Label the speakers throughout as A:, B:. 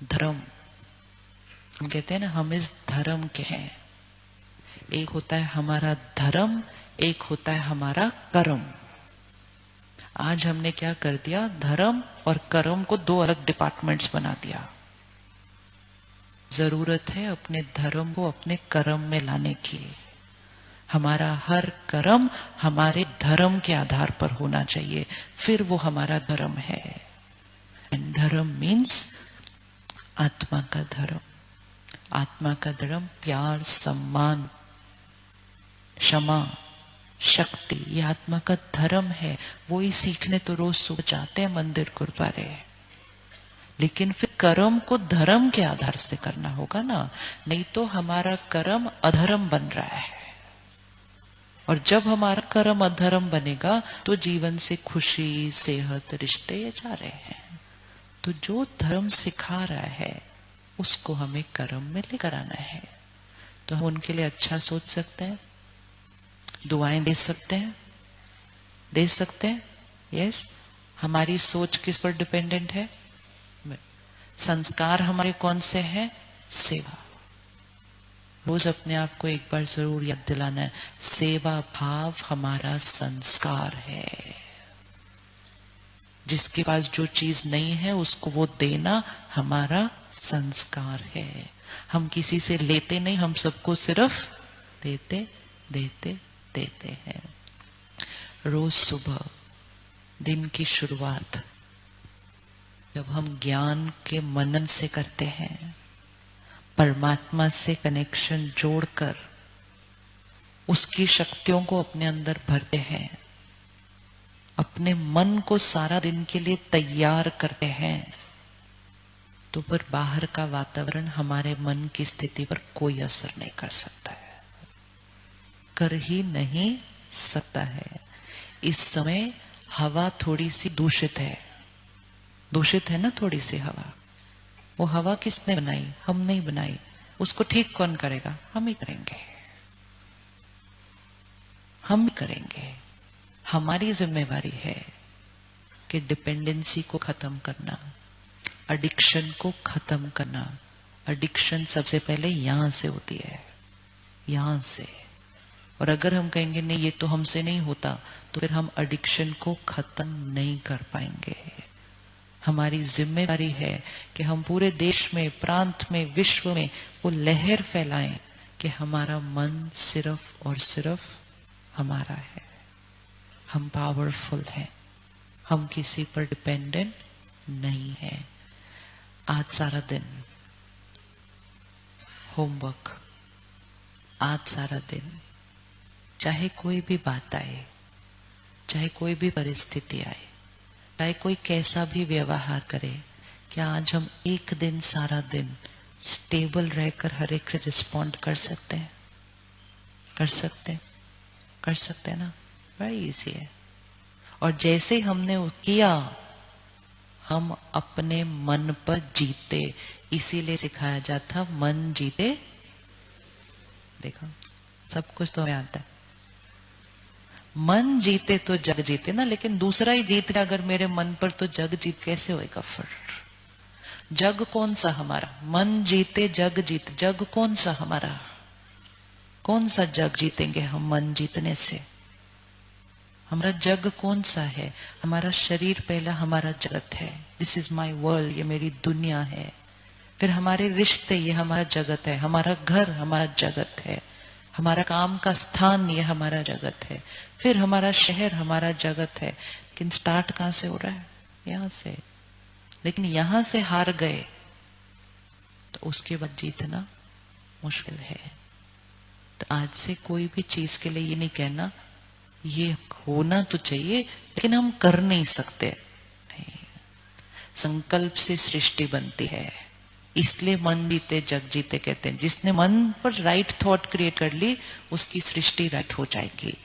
A: धर्म, हम कहते हैं ना हम इस धर्म के हैं। एक होता है हमारा धर्म, एक होता है हमारा कर्म। आज हमने क्या कर दिया, धर्म और कर्म को दो अलग डिपार्टमेंट्स बना दिया। जरूरत है अपने धर्म को अपने कर्म में लाने की। हमारा हर कर्म हमारे धर्म के आधार पर होना चाहिए, फिर वो हमारा धर्म है। एंड धर्म मीन्स आत्मा का धर्म। आत्मा का धर्म प्यार, सम्मान, क्षमा, शक्ति, ये आत्मा का धर्म है। वो ही सीखने तो रोज सुबह जाते हैं मंदिर गुरुद्वारे, लेकिन फिर कर्म को धर्म के आधार से करना होगा ना, नहीं तो हमारा कर्म अधर्म बन रहा है। और जब हमारा कर्म अधर्म बनेगा तो जीवन से खुशी, सेहत, रिश्ते ये जा रहे हैं। तो जो धर्म सिखा रहा है उसको हमें कर्म में लेकर आना है। तो हम उनके लिए अच्छा सोच सकते हैं, दुआएं दे सकते हैं, दे सकते हैं। यस, हमारी सोच किस पर डिपेंडेंट है? संस्कार हमारे कौन से हैं? सेवा। रोज अपने आप को एक बार जरूर याद दिलाना है, सेवा भाव हमारा संस्कार है। जिसके पास जो चीज नहीं है उसको वो देना हमारा संस्कार है। हम किसी से लेते नहीं, हम सबको सिर्फ देते देते देते हैं। रोज सुबह दिन की शुरुआत जब हम ज्ञान के मनन से करते हैं, परमात्मा से कनेक्शन जोड़कर उसकी शक्तियों को अपने अंदर भरते हैं, अपने मन को सारा दिन के लिए तैयार करते हैं, तो फिर बाहर का वातावरण हमारे मन की स्थिति पर कोई असर नहीं कर सकता है, कर ही नहीं सकता है। इस समय हवा थोड़ी सी दूषित है, दूषित है ना थोड़ी सी हवा। वो हवा किसने बनाई? हम नहीं बनाई। उसको ठीक कौन करेगा? हम ही करेंगे, हम ही करेंगे। हमारी जिम्मेवारी है कि डिपेंडेंसी को खत्म करना, एडिक्शन को खत्म करना। एडिक्शन सबसे पहले यहां से होती है, यहां से। और अगर हम कहेंगे नहीं ये तो हमसे नहीं होता, तो फिर हम एडिक्शन को खत्म नहीं कर पाएंगे। हमारी जिम्मेवारी है कि हम पूरे देश में, प्रांत में, विश्व में वो लहर फैलाएं कि हमारा मन सिर्फ और सिर्फ हमारा है। हम पावरफुल हैं, हम किसी पर डिपेंडेंट नहीं है। आज सारा दिन होमवर्क, आज सारा दिन चाहे कोई भी बात आए, चाहे कोई भी परिस्थिति आए, चाहे कोई कैसा भी व्यवहार करे, क्या आज हम एक दिन सारा दिन स्टेबल रहकर हर एक से रिस्पॉन्ड कर सकते हैं? कर सकते हैं, कर सकते हैं ना? बड़ी इजी है। और जैसे हमने किया, हम अपने मन पर जीते। इसीलिए सिखाया जाता मन जीते। देखो सब कुछ तो हमें आता है। मन जीते तो जग जीते ना, लेकिन दूसरा ही जीत गया अगर मेरे मन पर, तो जग जीत कैसे होएगा? फिर जग कौन सा हमारा? मन जीते जग जीत, जग कौन सा हमारा? कौन सा जग जीतेंगे हम मन जीतने से? हमारा जग कौन सा है? हमारा शरीर पहला हमारा जगत है। दिस इज माई वर्ल्ड, ये मेरी दुनिया है। फिर हमारे रिश्ते, ये हमारा जगत है। हमारा घर हमारा जगत है। हमारा काम का स्थान, ये हमारा जगत है। फिर हमारा शहर हमारा जगत है। लेकिन स्टार्ट कहां से हो रहा है? यहां से। लेकिन यहां से हार गए तो उसके बाद जीतना मुश्किल है। तो आज से कोई भी चीज के लिए ये नहीं कहना ये होना तो चाहिए लेकिन हम कर नहीं सकते। नहीं। संकल्प से सृष्टि बनती है, इसलिए मन जीते जग जीते कहते हैं। जिसने मन पर राइट थॉट क्रिएट कर ली, उसकी सृष्टि राइट हो जाएगी।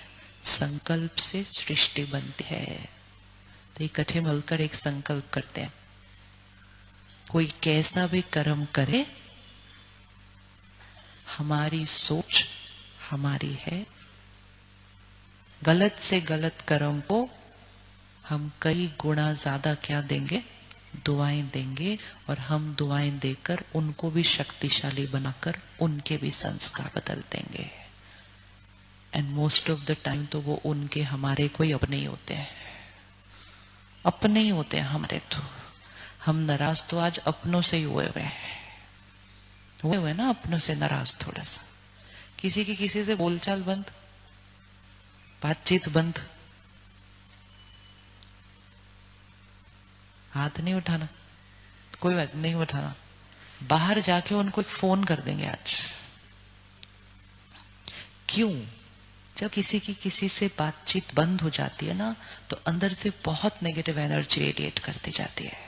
A: संकल्प से सृष्टि बनती है। तो इकट्ठे मिलकर एक संकल्प करते हैं, कोई कैसा भी कर्म करे, हमारी सोच हमारी है। गलत से गलत कर्म को हम कई गुना ज्यादा क्या देंगे? दुआएं देंगे और हम दुआएं देकर उनको भी शक्तिशाली बनाकर उनके भी संस्कार बदल देंगे। And most of the time तो वो उनके हमारे कोई अपने ही होते हैं, अपने ही होते हैं हमारे। तो हम नाराज तो आज अपनों से ही हुए हुए ना, अपनों से नाराज। थोड़ा सा किसी की किसी से बोलचाल बंद, बातचीत बंद, हाथ नहीं उठाना, कोई बात नहीं उठाना, बाहर जाके उनको फोन कर देंगे आज। क्यों? जब किसी की किसी से बातचीत बंद हो जाती है ना, तो अंदर से बहुत नेगेटिव एनर्जी रेडिएट करती जाती है।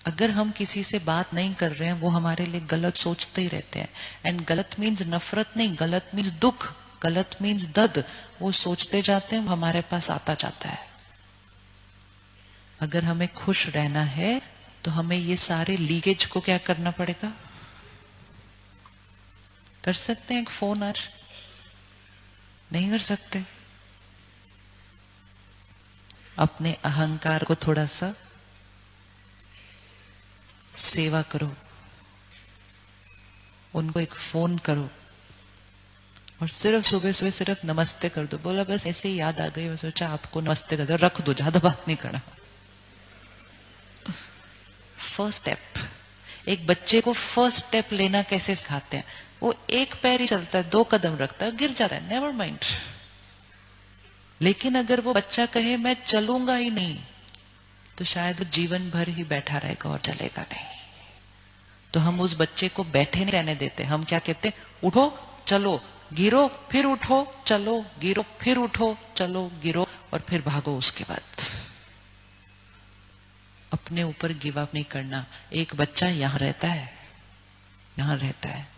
A: अगर हम किसी से बात नहीं कर रहे हैं, वो हमारे लिए गलत सोचते ही रहते हैं। एंड गलत मीन्स नफरत नहीं, गलत मीन्स दुख, गलत मीन्स दर्द। वो सोचते जाते हैं, हमारे पास आता जाता है। अगर हमें खुश रहना है तो हमें ये सारे लीकेज को क्या करना पड़ेगा? कर सकते हैं एक फोन आज? नहीं कर सकते। अपने अहंकार को थोड़ा सा सेवा करो, उनको एक फोन करो और सिर्फ सुबह सुबह सिर्फ नमस्ते कर दो। बोला बस ऐसे ही याद आ गई, मैं सोचा आपको नमस्ते कर दो, रख दो, ज्यादा बात नहीं करना। फर्स्ट स्टेप, एक बच्चे को फर्स्ट स्टेप लेना कैसे सिखाते हैं? वो एक पैर ही चलता है, 2 कदम रखता है, गिर जाता है, नेवर माइंड। लेकिन अगर वो बच्चा कहे मैं चलूंगा ही नहीं, तो शायद वो जीवन भर ही बैठा रहेगा और चलेगा नहीं। तो हम उस बच्चे को बैठे नहीं रहने देते। हम क्या कहते हैं? उठो चलो गिरो फिर उठो, चलो गिरो फिर उठो, चलो गिरो और फिर भागो। उसके बाद अपने ऊपर गिव अप नहीं करना। एक बच्चा यहां रहता है, यहां रहता है।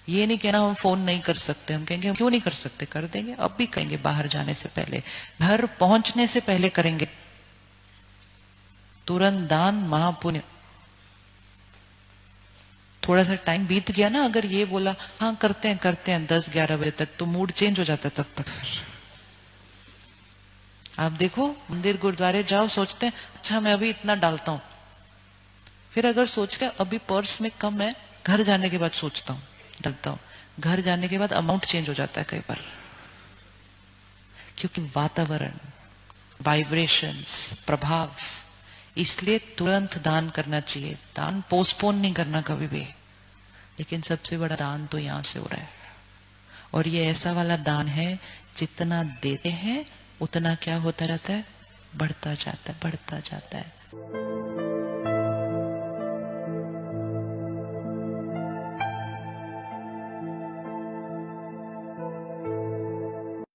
A: ये नहीं कहना हम फोन नहीं कर सकते। हम कहेंगे क्यों नहीं कर सकते? कर देंगे, अब भी कहेंगे। बाहर जाने से पहले, घर पहुंचने से पहले करेंगे। तुरंत दान महापुण्य। थोड़ा सा टाइम बीत गया ना, अगर ये बोला हाँ करते हैं 10-11 बजे तक, तो मूड चेंज हो जाता है तब तक। आप देखो, मंदिर गुरुद्वारे जाओ, सोचते हैं अच्छा मैं अभी इतना डालता हूं, फिर अगर सोच रहे अभी पर्स में कम है, घर जाने के बाद सोचता हूं डालता हूं, घर जाने के बाद अमाउंट चेंज हो जाता है कई बार। क्योंकि वातावरण, वाइब्रेशंस, प्रभाव, इसलिए तुरंत दान करना चाहिए। दान पोस्टपोन नहीं करना कभी भी। लेकिन सबसे बड़ा दान तो यहां से हो रहा है, और ये ऐसा वाला दान है जितना देते हैं उतना क्या होता रहता है? बढ़ता जाता है, बढ़ता जाता है।